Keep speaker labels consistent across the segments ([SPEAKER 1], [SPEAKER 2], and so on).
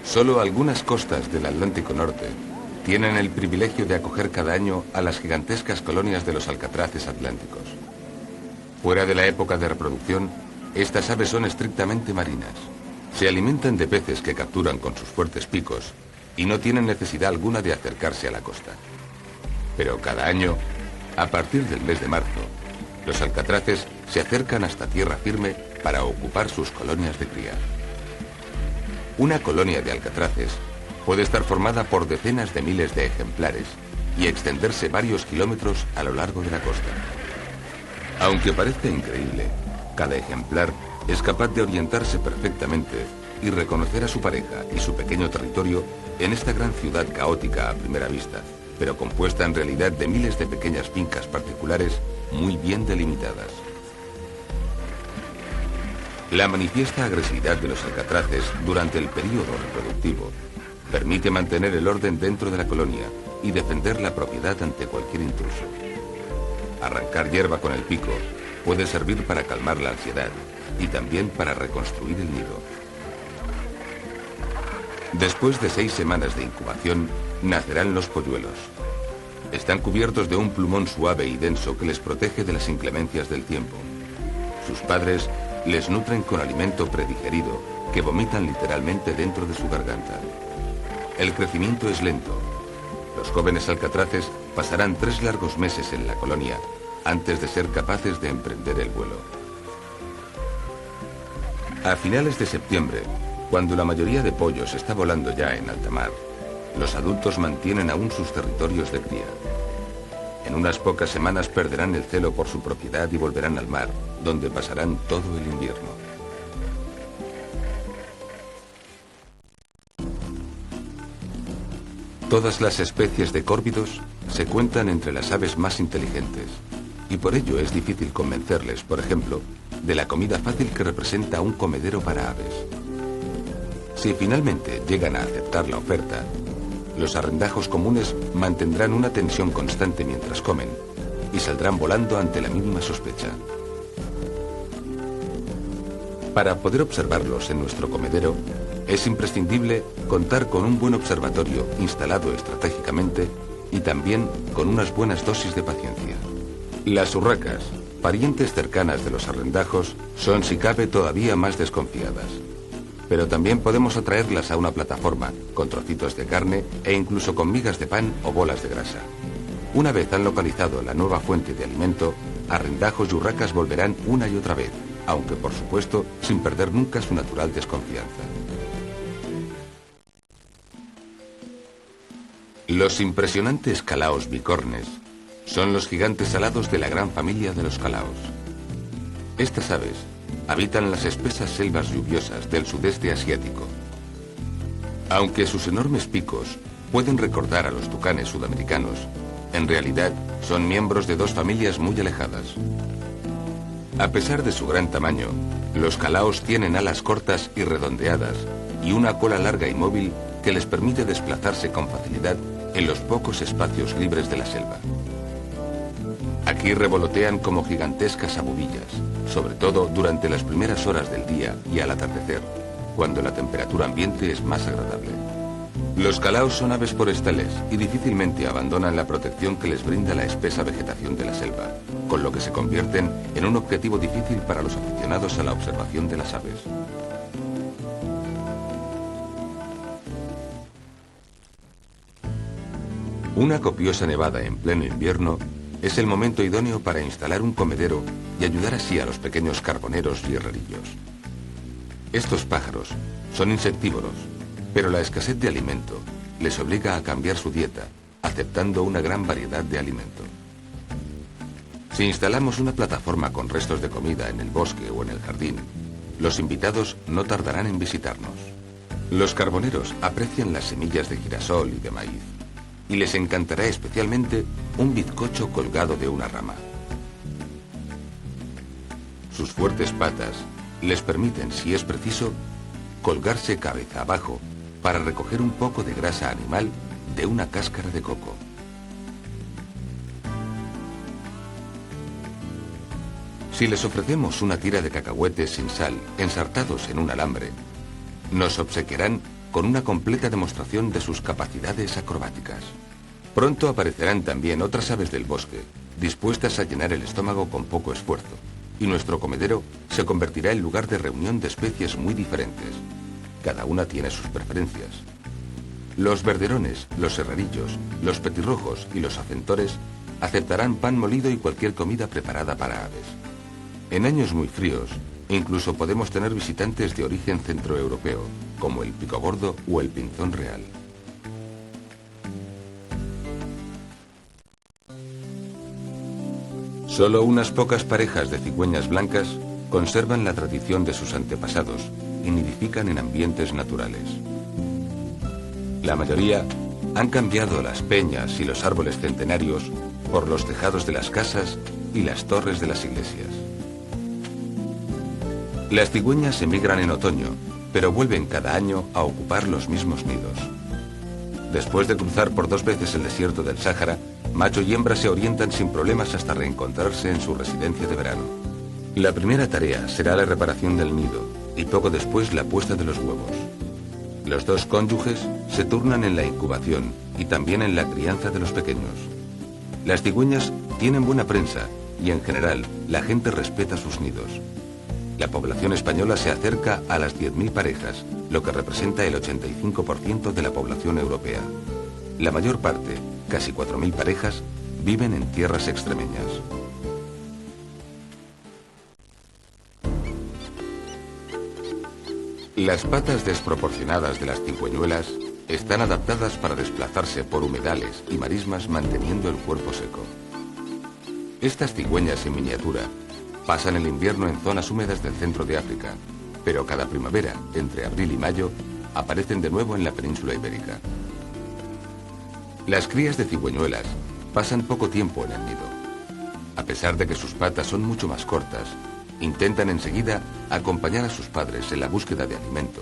[SPEAKER 1] Solo algunas costas del Atlántico Norte tienen el privilegio de acoger cada año a las gigantescas colonias de los alcatraces atlánticos. Fuera de la época de reproducción, estas aves son estrictamente marinas. Se alimentan de peces que capturan con sus fuertes picos y no tienen necesidad alguna de acercarse a la costa. Pero cada año, a partir del mes de marzo, los alcatraces se acercan hasta tierra firme para ocupar sus colonias de cría. Una colonia de alcatraces puede estar formada por decenas de miles de ejemplares y extenderse varios kilómetros a lo largo de la costa. Aunque parezca increíble, cada ejemplar es capaz de orientarse perfectamente y reconocer a su pareja y su pequeño territorio en esta gran ciudad caótica a primera vista, pero compuesta en realidad de miles de pequeñas fincas particulares muy bien delimitadas. La manifiesta agresividad de los alcatraces durante el período reproductivo permite mantener el orden dentro de la colonia y defender la propiedad ante cualquier intruso. Arrancar hierba con el pico puede servir para calmar la ansiedad y también para reconstruir el nido. Después de 6 semanas de incubación, nacerán los polluelos. Están cubiertos de un plumón suave y denso que les protege de las inclemencias del tiempo. Sus padres les nutren con alimento predigerido que vomitan literalmente dentro de su garganta. El crecimiento es lento. Los jóvenes alcatraces pasarán 3 largos meses en la colonia antes de ser capaces de emprender el vuelo. A finales de septiembre, cuando la mayoría de pollos está volando ya en alta mar, los adultos mantienen aún sus territorios de cría. En unas pocas semanas perderán el celo por su propiedad y volverán al mar, donde pasarán todo el invierno. Todas las especies de córvidos se cuentan entre las aves más inteligentes, y por ello es difícil convencerles, por ejemplo, de la comida fácil que representa un comedero para aves. Si finalmente llegan a aceptar la oferta, los arrendajos comunes mantendrán una tensión constante mientras comen y saldrán volando ante la mínima sospecha. Para poder observarlos en nuestro comedero, es imprescindible contar con un buen observatorio instalado estratégicamente y también con unas buenas dosis de paciencia. Las urracas, parientes cercanas de los arrendajos, son si cabe todavía más desconfiadas. Pero también podemos atraerlas a una plataforma, con trocitos de carne e incluso con migas de pan o bolas de grasa. Una vez han localizado la nueva fuente de alimento, arrendajos y urracas volverán una y otra vez, aunque por supuesto sin perder nunca su natural desconfianza. Los impresionantes calaos bicornes son los gigantes alados de la gran familia de los calaos. Estas aves habitan las espesas selvas lluviosas del sudeste asiático. Aunque sus enormes picos pueden recordar a los tucanes sudamericanos, en realidad son miembros de 2 familias muy alejadas. A pesar de su gran tamaño, los calaos tienen alas cortas y redondeadas y una cola larga y móvil que les permite desplazarse con facilidad en los pocos espacios libres de la selva. Aquí revolotean como gigantescas abubillas, sobre todo durante las primeras horas del día y al atardecer, cuando la temperatura ambiente es más agradable. Los calaos son aves forestales y difícilmente abandonan la protección que les brinda la espesa vegetación de la selva, con lo que se convierten en un objetivo difícil para los aficionados a la observación de las aves. Una copiosa nevada en pleno invierno es el momento idóneo para instalar un comedero y ayudar así a los pequeños carboneros y herrerillos. Estos pájaros son insectívoros, pero la escasez de alimento les obliga a cambiar su dieta, aceptando una gran variedad de alimento. Si instalamos una plataforma con restos de comida en el bosque o en el jardín, los invitados no tardarán en visitarnos. Los carboneros aprecian las semillas de girasol y de maíz, y les encantará especialmente un bizcocho colgado de una rama. Sus fuertes patas les permiten, si es preciso, colgarse cabeza abajo para recoger un poco de grasa animal de una cáscara de coco. Si les ofrecemos una tira de cacahuetes sin sal, ensartados en un alambre, nos obsequiarán con una completa demostración de sus capacidades acrobáticas. Pronto aparecerán también otras aves del bosque, dispuestas a llenar el estómago con poco esfuerzo, y nuestro comedero se convertirá en lugar de reunión de especies muy diferentes. Cada una tiene sus preferencias. Los verderones, los serradillos, los petirrojos y los acentores aceptarán pan molido y cualquier comida preparada para aves. En años muy fríos, incluso podemos tener visitantes de origen centroeuropeo, como el picogordo o el pinzón real. Solo unas pocas parejas de cigüeñas blancas conservan la tradición de sus antepasados y nidifican en ambientes naturales. La mayoría han cambiado las peñas y los árboles centenarios por los tejados de las casas y las torres de las iglesias. Las cigüeñas emigran en otoño, pero vuelven cada año a ocupar los mismos nidos. Después de cruzar por 2 veces el desierto del Sáhara, macho y hembra se orientan sin problemas hasta reencontrarse en su residencia de verano. La primera tarea será la reparación del nido y poco después la puesta de los huevos. Los 2 cónyuges se turnan en la incubación y también en la crianza de los pequeños. Las cigüeñas tienen buena prensa y en general la gente respeta sus nidos. La población española se acerca a las 10.000 parejas, lo que representa el 85% de la población europea. La mayor parte, casi 4.000 parejas, viven en tierras extremeñas. Las patas desproporcionadas de las cigüeñuelas están adaptadas para desplazarse por humedales y marismas manteniendo el cuerpo seco. Estas cigüeñas en miniatura pasan el invierno en zonas húmedas del centro de África, pero cada primavera, entre abril y mayo, aparecen de nuevo en la península ibérica. Las crías de cigüeñuelas pasan poco tiempo en el nido. A pesar de que sus patas son mucho más cortas, intentan enseguida acompañar a sus padres en la búsqueda de alimento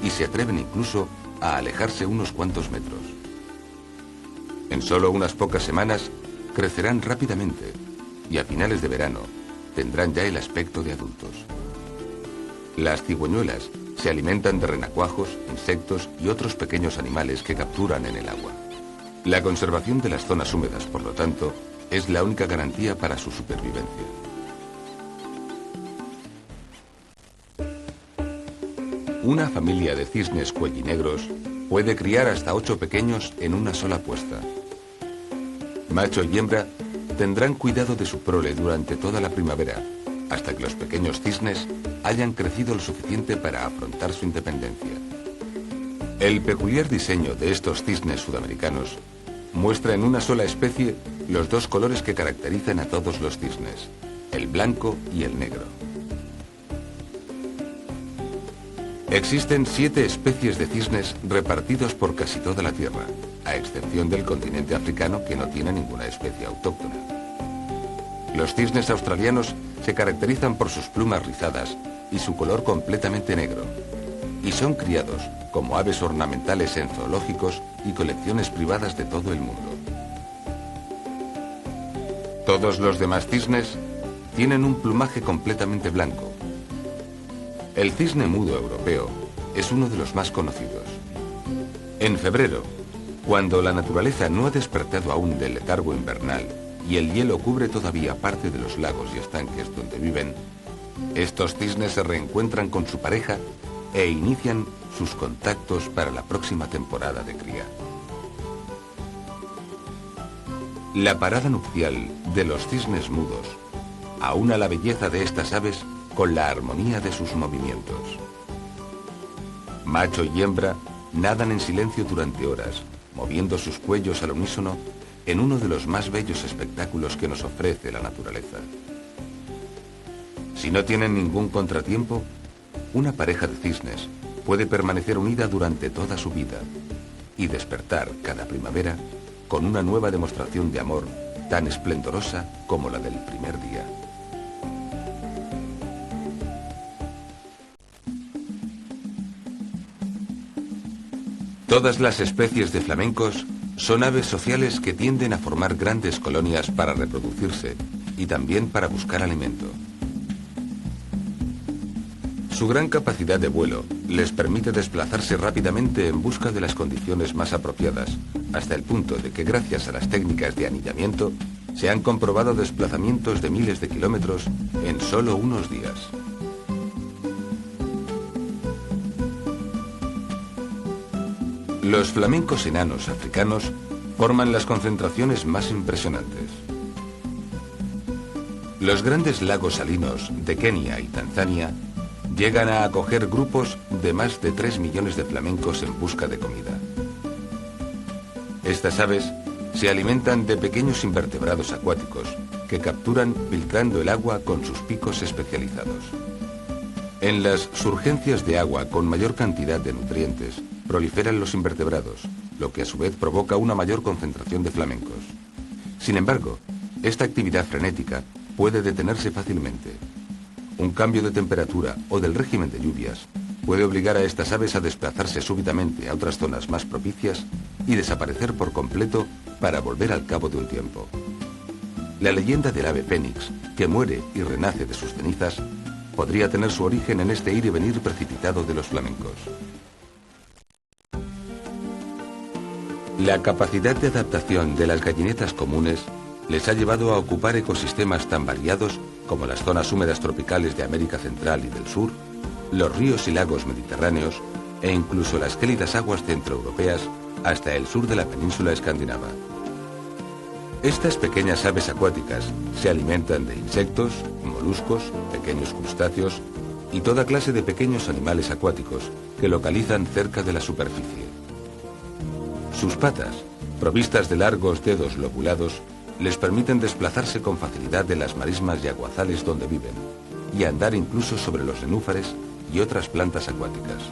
[SPEAKER 1] y se atreven incluso a alejarse unos cuantos metros. En solo unas pocas semanas crecerán rápidamente y a finales de verano tendrán ya el aspecto de adultos. Las cigüeñuelas se alimentan de renacuajos, insectos y otros pequeños animales que capturan en el agua. La conservación de las zonas húmedas, por lo tanto, es la única garantía para su supervivencia. Una familia de cisnes cuellinegros puede criar hasta 8 pequeños en una sola puesta. Macho y hembra tendrán cuidado de su prole durante toda la primavera, hasta que los pequeños cisnes hayan crecido lo suficiente para afrontar su independencia. El peculiar diseño de estos cisnes sudamericanos muestra en una sola especie los 2 colores que caracterizan a todos los cisnes, el blanco y el negro. Existen 7 especies de cisnes repartidos por casi toda la Tierra, a excepción del continente africano que no tiene ninguna especie autóctona. Los cisnes australianos se caracterizan por sus plumas rizadas y su color completamente negro, y son criados como aves ornamentales en zoológicos y colecciones privadas de todo el mundo. Todos los demás cisnes tienen un plumaje completamente blanco. El cisne mudo europeo es uno de los más conocidos. En febrero, cuando la naturaleza no ha despertado aún del letargo invernal y el hielo cubre todavía parte de los lagos y estanques donde viven, estos cisnes se reencuentran con su pareja e inician sus contactos para la próxima temporada de cría. La parada nupcial de los cisnes mudos aúna la belleza de estas aves con la armonía de sus movimientos. Macho y hembra nadan en silencio durante horas, moviendo sus cuellos al unísono en uno de los más bellos espectáculos que nos ofrece la naturaleza. Si no tienen ningún contratiempo, una pareja de cisnes puede permanecer unida durante toda su vida y despertar cada primavera con una nueva demostración de amor tan esplendorosa como la del primer día. Todas las especies de flamencos son aves sociales que tienden a formar grandes colonias para reproducirse y también para buscar alimento. Su gran capacidad de vuelo les permite desplazarse rápidamente en busca de las condiciones más apropiadas, hasta el punto de que gracias a las técnicas de anillamiento se han comprobado desplazamientos de miles de kilómetros en solo unos días. Los flamencos enanos africanos forman las concentraciones más impresionantes. Los grandes lagos salinos de Kenia y Tanzania llegan a acoger grupos de más de 3 millones de flamencos en busca de comida. Estas aves se alimentan de pequeños invertebrados acuáticos que capturan filtrando el agua con sus picos especializados. En las surgencias de agua con mayor cantidad de nutrientes proliferan los invertebrados, lo que a su vez provoca una mayor concentración de flamencos. Sin embargo, esta actividad frenética puede detenerse fácilmente. Un cambio de temperatura o del régimen de lluvias puede obligar a estas aves a desplazarse súbitamente a otras zonas más propicias y desaparecer por completo para volver al cabo de un tiempo. La leyenda del ave fénix, que muere y renace de sus cenizas, podría tener su origen en este ir y venir precipitado de los flamencos. La capacidad de adaptación de las gallinetas comunes les ha llevado a ocupar ecosistemas tan variados como las zonas húmedas tropicales de América Central y del Sur, los ríos y lagos mediterráneos e incluso las gélidas aguas centroeuropeas hasta el sur de la península escandinava. Estas pequeñas aves acuáticas se alimentan de insectos, moluscos, pequeños crustáceos y toda clase de pequeños animales acuáticos que localizan cerca de la superficie. Sus patas, provistas de largos dedos lobulados, les permiten desplazarse con facilidad de las marismas y aguazales donde viven y andar incluso sobre los nenúfares y otras plantas acuáticas.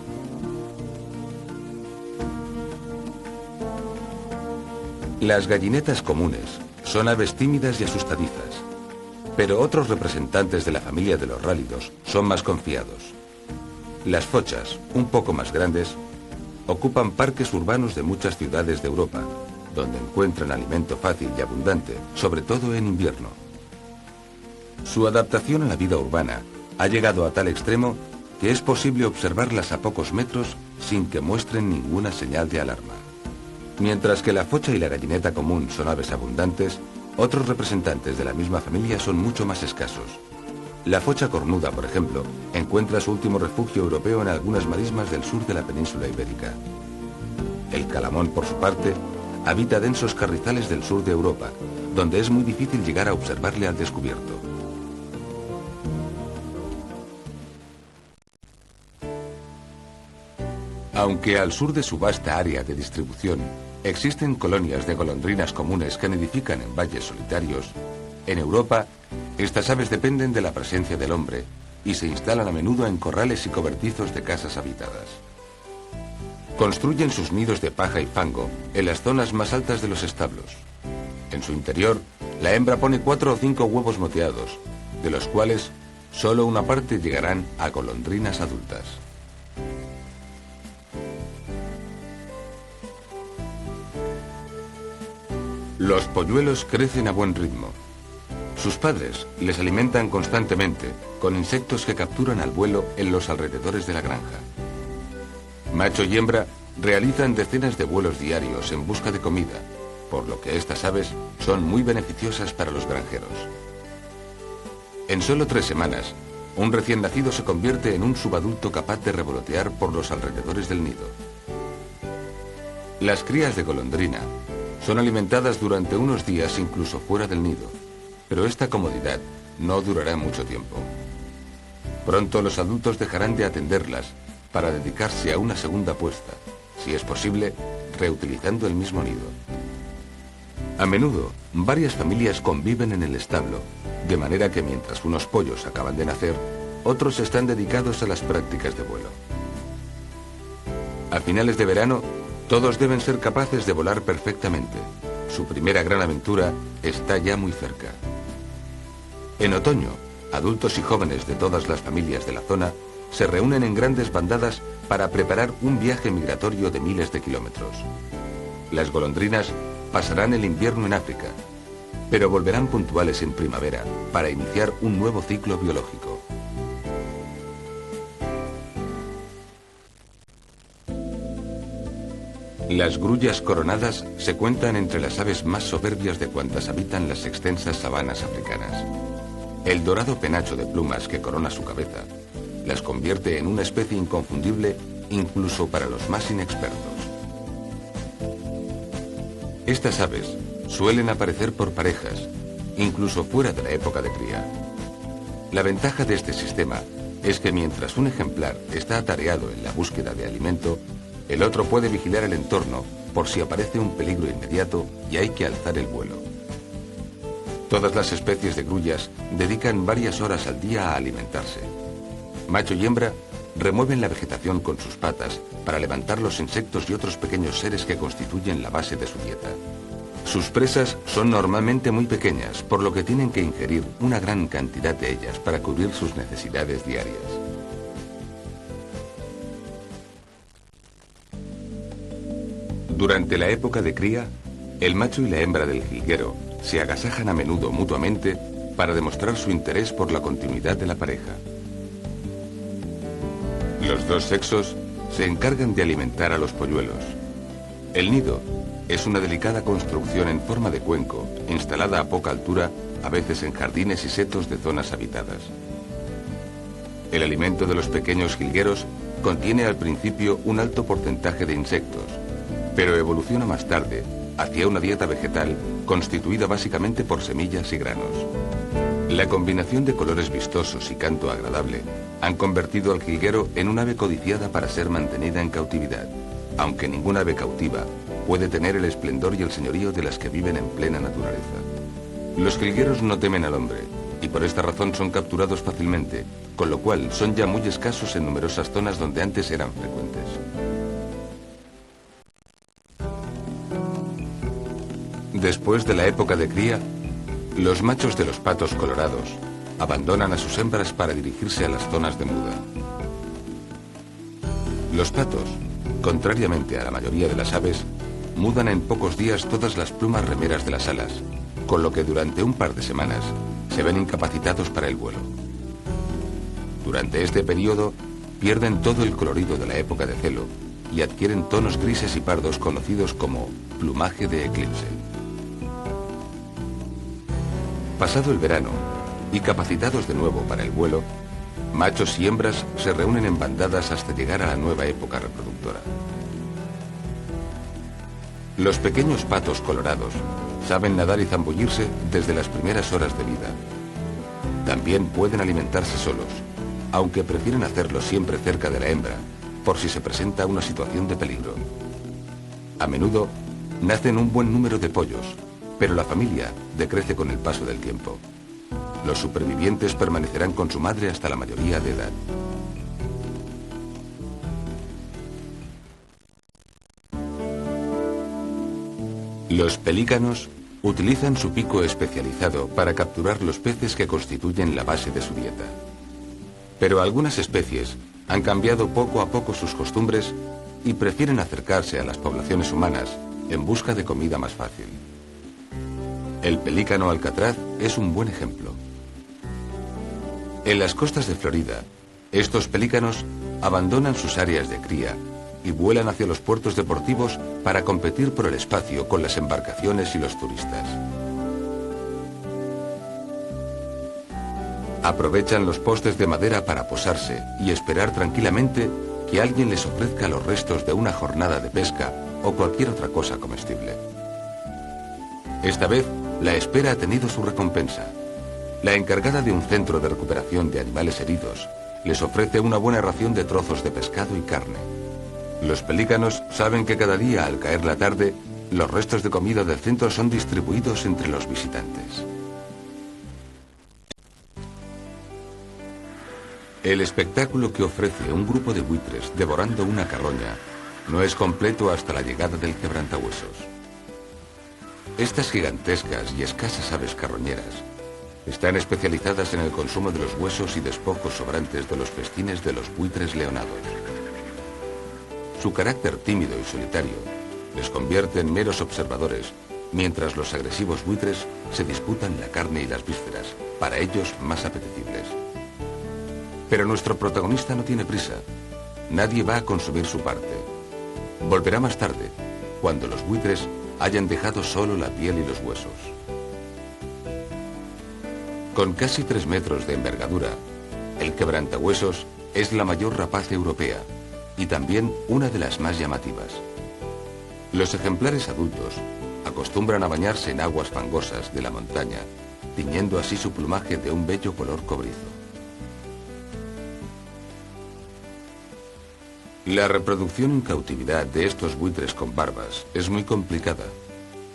[SPEAKER 1] Las gallinetas comunes son aves tímidas y asustadizas, pero otros representantes de la familia de los rálidos son más confiados. Las fochas, un poco más grandes, ocupan parques urbanos de muchas ciudades de Europa, donde encuentran alimento fácil y abundante, sobre todo en invierno. Su adaptación a la vida urbana ha llegado a tal extremo que es posible observarlas a pocos metros sin que muestren ninguna señal de alarma. Mientras que la focha y la gallineta común son aves abundantes, otros representantes de la misma familia son mucho más escasos. La focha cornuda, por ejemplo, encuentra su último refugio europeo en algunas marismas del sur de la península ibérica. El calamón, por su parte, habita densos carrizales del sur de Europa, donde es muy difícil llegar a observarle al descubierto. Aunque al sur de su vasta área de distribución existen colonias de golondrinas comunes que nidifican en valles solitarios, en Europa, estas aves dependen de la presencia del hombre y se instalan a menudo en corrales y cobertizos de casas habitadas. Construyen sus nidos de paja y fango en las zonas más altas de los establos. En su interior, la hembra pone 4 o 5 huevos moteados, de los cuales solo una parte llegarán a golondrinas adultas. Los polluelos crecen a buen ritmo. Sus padres les alimentan constantemente con insectos que capturan al vuelo en los alrededores de la granja. Macho y hembra realizan decenas de vuelos diarios en busca de comida, por lo que estas aves son muy beneficiosas para los granjeros. En solo 3 semanas, un recién nacido se convierte en un subadulto capaz de revolotear por los alrededores del nido. Las crías de golondrina son alimentadas durante unos días incluso fuera del nido, pero esta comodidad no durará mucho tiempo. Pronto los adultos dejarán de atenderlas para dedicarse a una segunda puesta, si es posible, reutilizando el mismo nido. A menudo, varias familias conviven en el establo, de manera que mientras unos pollos acaban de nacer, otros están dedicados a las prácticas de vuelo. A finales de verano, todos deben ser capaces de volar perfectamente. Su primera gran aventura está ya muy cerca. En otoño, adultos y jóvenes de todas las familias de la zona se reúnen en grandes bandadas para preparar un viaje migratorio de miles de kilómetros. Las golondrinas pasarán el invierno en África, pero volverán puntuales en primavera para iniciar un nuevo ciclo biológico. Las grullas coronadas se cuentan entre las aves más soberbias de cuantas habitan las extensas sabanas africanas. El dorado penacho de plumas que corona su cabeza las convierte en una especie inconfundible incluso para los más inexpertos. Estas aves suelen aparecer por parejas, incluso fuera de la época de cría. La ventaja de este sistema es que mientras un ejemplar está atareado en la búsqueda de alimento, el otro puede vigilar el entorno por si aparece un peligro inmediato y hay que alzar el vuelo. Todas las especies de grullas dedican varias horas al día a alimentarse. Macho y hembra remueven la vegetación con sus patas para levantar los insectos y otros pequeños seres que constituyen la base de su dieta. Sus presas son normalmente muy pequeñas, por lo que tienen que ingerir una gran cantidad de ellas para cubrir sus necesidades diarias. Durante la época de cría, el macho y la hembra del jilguero se agasajan a menudo mutuamente para demostrar su interés por la continuidad de la pareja. Los dos sexos se encargan de alimentar a los polluelos. El nido es una delicada construcción en forma de cuenco, instalada a poca altura, a veces en jardines y setos de zonas habitadas. El alimento de los pequeños jilgueros contiene al principio un alto porcentaje de insectos, pero evoluciona más tarde hacia una dieta vegetal constituida básicamente por semillas y granos. La combinación de colores vistosos y canto agradable han convertido al jilguero en un ave codiciada para ser mantenida en cautividad, aunque ninguna ave cautiva puede tener el esplendor y el señorío de las que viven en plena naturaleza. Los jilgueros no temen al hombre y por esta razón son capturados fácilmente, con lo cual son ya muy escasos en numerosas zonas donde antes eran frecuentes. Después de la época de cría, los machos de los patos colorados abandonan a sus hembras para dirigirse a las zonas de muda. Los patos, contrariamente a la mayoría de las aves, mudan en pocos días todas las plumas remeras de las alas, con lo que durante un par de semanas se ven incapacitados para el vuelo. Durante este periodo pierden todo el colorido de la época de celo y adquieren tonos grises y pardos conocidos como plumaje de eclipse. Pasado el verano, y capacitados de nuevo para el vuelo, machos y hembras se reúnen en bandadas hasta llegar a la nueva época reproductora. Los pequeños patos colorados saben nadar y zambullirse desde las primeras horas de vida. También pueden alimentarse solos, aunque prefieren hacerlo siempre cerca de la hembra, por si se presenta una situación de peligro. A menudo nacen un buen número de pollos, pero la familia decrece con el paso del tiempo. Los supervivientes permanecerán con su madre hasta la mayoría de edad. Los pelícanos utilizan su pico especializado para capturar los peces que constituyen la base de su dieta. Pero algunas especies han cambiado poco a poco sus costumbres y prefieren acercarse a las poblaciones humanas en busca de comida más fácil. El pelícano alcatraz es un buen ejemplo. En las costas de Florida, estos pelícanos abandonan sus áreas de cría y vuelan hacia los puertos deportivos para competir por el espacio con las embarcaciones y los turistas. Aprovechan los postes de madera para posarse y esperar tranquilamente que alguien les ofrezca los restos de una jornada de pesca o cualquier otra cosa comestible. Esta vez, la espera ha tenido su recompensa. La encargada de un centro de recuperación de animales heridos les ofrece una buena ración de trozos de pescado y carne. Los pelícanos saben que cada día, al caer la tarde, los restos de comida del centro son distribuidos entre los visitantes. El espectáculo que ofrece un grupo de buitres devorando una carroña no es completo hasta la llegada del quebrantahuesos. Estas gigantescas y escasas aves carroñeras están especializadas en el consumo de los huesos y despojos sobrantes de los festines de los buitres leonados. Su carácter tímido y solitario les convierte en meros observadores, mientras los agresivos buitres se disputan la carne y las vísceras, para ellos más apetecibles. Pero nuestro protagonista no tiene prisa. Nadie va a consumir su parte. Volverá más tarde, cuando los buitres hayan dejado solo la piel y los huesos. Con casi 3 metros de envergadura, el quebrantahuesos es la mayor rapaz europea y también una de las más llamativas. Los ejemplares adultos acostumbran a bañarse en aguas fangosas de la montaña, tiñendo así su plumaje de un bello color cobrizo. La reproducción en cautividad de estos buitres con barbas es muy complicada,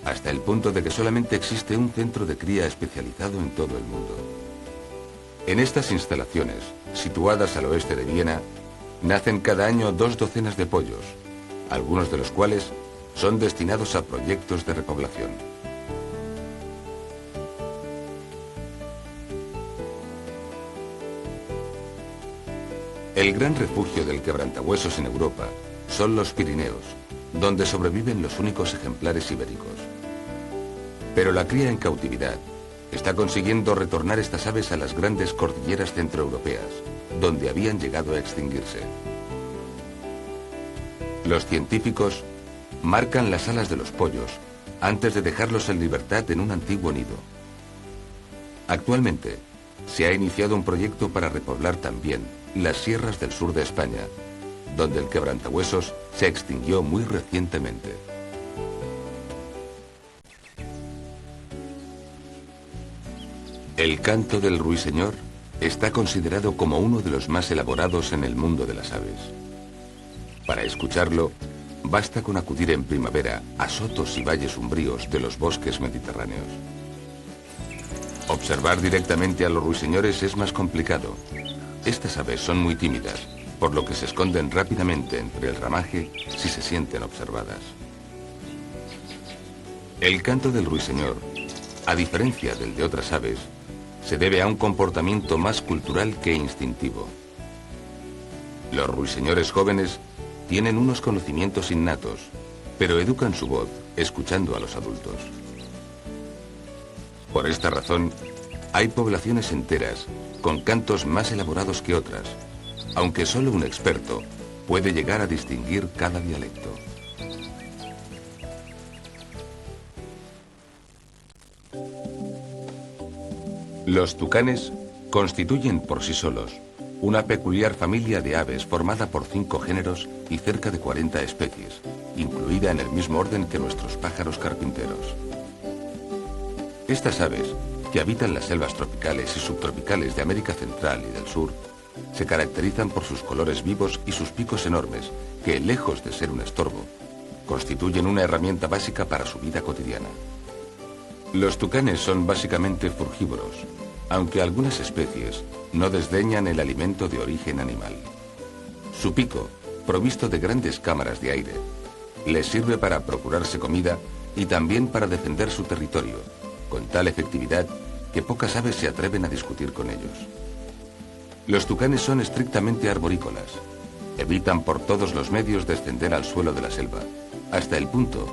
[SPEAKER 1] hasta el punto de que solamente existe un centro de cría especializado en todo el mundo. En estas instalaciones, situadas al oeste de Viena, nacen cada año 2 docenas de pollos, algunos de los cuales son destinados a proyectos de repoblación. El gran refugio del quebrantahuesos en Europa son los Pirineos, donde sobreviven los únicos ejemplares ibéricos. Pero la cría en cautividad está consiguiendo retornar estas aves a las grandes cordilleras centroeuropeas, donde habían llegado a extinguirse. Los científicos marcan las alas de los pollos antes de dejarlos en libertad en un antiguo nido. Actualmente, se ha iniciado un proyecto para repoblar también las sierras del sur de España, donde el quebrantahuesos se extinguió muy recientemente. El canto del ruiseñor está considerado como uno de los más elaborados en el mundo de las aves. Para escucharlo, basta con acudir en primavera a sotos y valles umbríos de los bosques mediterráneos. Observar directamente a los ruiseñores es más complicado. Estas aves son muy tímidas, por lo que se esconden rápidamente entre el ramaje si se sienten observadas. El canto del ruiseñor, a diferencia del de otras aves, se debe a un comportamiento más cultural que instintivo. Los ruiseñores jóvenes tienen unos conocimientos innatos, pero educan su voz escuchando a los adultos. Por esta razón, hay poblaciones enteras con cantos más elaborados que otras, aunque solo un experto puede llegar a distinguir cada dialecto. Los tucanes constituyen por sí solos una peculiar familia de aves formada por 5 géneros y cerca de 40 especies, incluida en el mismo orden que nuestros pájaros carpinteros. Estas aves, que habitan las selvas tropicales y subtropicales de América Central y del Sur, se caracterizan por sus colores vivos y sus picos enormes, que, lejos de ser un estorbo, constituyen una herramienta básica para su vida cotidiana. Los tucanes son básicamente frugívoros, aunque algunas especies no desdeñan el alimento de origen animal. Su pico, provisto de grandes cámaras de aire, les sirve para procurarse comida y también para defender su territorio, con tal efectividad que pocas aves se atreven a discutir con ellos. Los tucanes son estrictamente arborícolas. Evitan por todos los medios descender al suelo de la selva, hasta el punto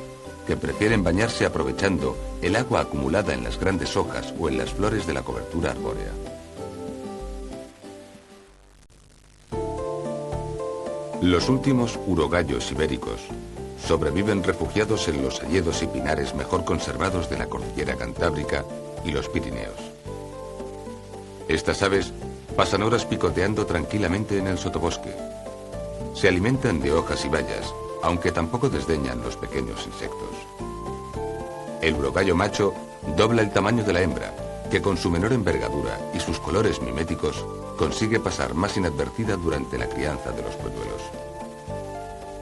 [SPEAKER 1] que prefieren bañarse aprovechando el agua acumulada en las grandes hojas o en las flores de la cobertura arbórea. Los últimos urogallos ibéricos sobreviven refugiados en los hayedos y pinares mejor conservados de la cordillera Cantábrica y los Pirineos. Estas aves pasan horas picoteando tranquilamente en el sotobosque. Se alimentan de hojas y bayas, aunque tampoco desdeñan los pequeños insectos. El urogallo macho dobla el tamaño de la hembra, que con su menor envergadura y sus colores miméticos consigue pasar más inadvertida durante la crianza de los polluelos.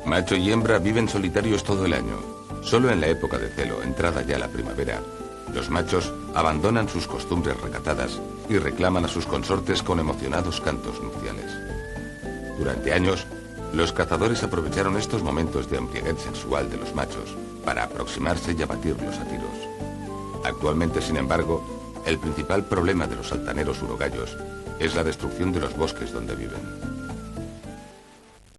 [SPEAKER 1] Macho y hembra viven solitarios todo el año. Solo en la época de celo, entrada ya la primavera, los machos abandonan sus costumbres recatadas y reclaman a sus consortes con emocionados cantos nupciales. Durante años, los cazadores aprovecharon estos momentos de embriaguez sexual de los machos para aproximarse y abatirlos a tiros. Actualmente, sin embargo, el principal problema de los altaneros urogallos es la destrucción de los bosques donde viven.